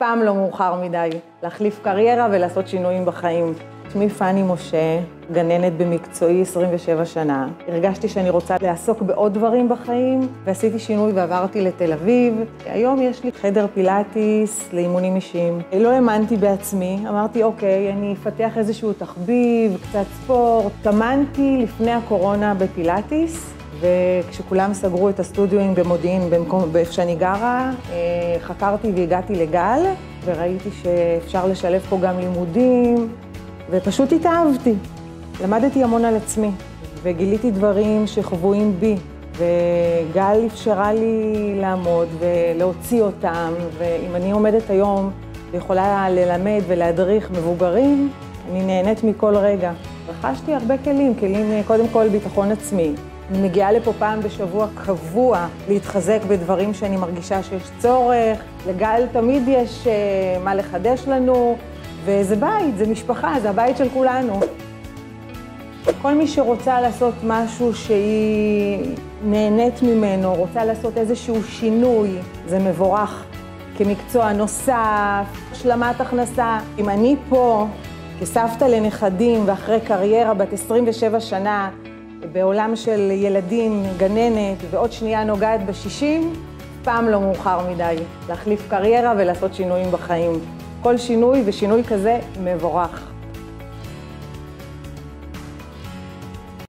פעם לא מאוחר מדי להחליף קריירה ולעשות שינויים בחיים. שמי פני משה, גננת במקצועי 27 שנה. הרגשתי שאני רוצה לעסוק בעוד דברים בחיים, ועשיתי שינוי ועברתי לתל אביב. היום יש לי חדר פילאטיס לאימונים אישיים. לא האמנתי בעצמי, אמרתי אוקיי, אני אפתח איזשהו תחביב, קצת ספורט. התאמנתי לפני הקורונה בפילאטיס, וכשכולם סגרו את הסטודיואים במודיעין, באיפה שאני גרה, חקרתי והגעתי לגל, וראיתי שאפשר לשלב פה גם לימודים, ופשוט התאהבתי. למדתי המון על עצמי, וגיליתי דברים שחבויים בי, וגל אפשרה לי לעמוד ולהוציא אותם, ואם אני עומדת היום ויכולה ללמד ולהדריך מבוגרים, אני נהנית מכל רגע. רכשתי הרבה כלים קודם כל ביטחון עצמי. אני מגיעה לפה פעם בשבוע קבוע להתחזק בדברים שאני מרגישה שיש צורך. לגל תמיד יש מה לחדש לנו, וזה בית, זה משפחה, זה הבית של כולנו. כל מי שרוצה לעשות משהו שהיא נהנית ממנו, רוצה לעשות איזשהו שינוי, זה מבורך. כמקצוע נוסף, השלמת הכנסה. אם אני פה כסבתא לנכדים ואחרי קריירה בת 27 שנה, בעולם של ילדים, גננת, ועוד שנייה נוגעת ב-60, פעם לא מאוחר מדי להחליף קריירה ולעשות שינויים בחיים. כל שינוי ושינוי כזה מבורך.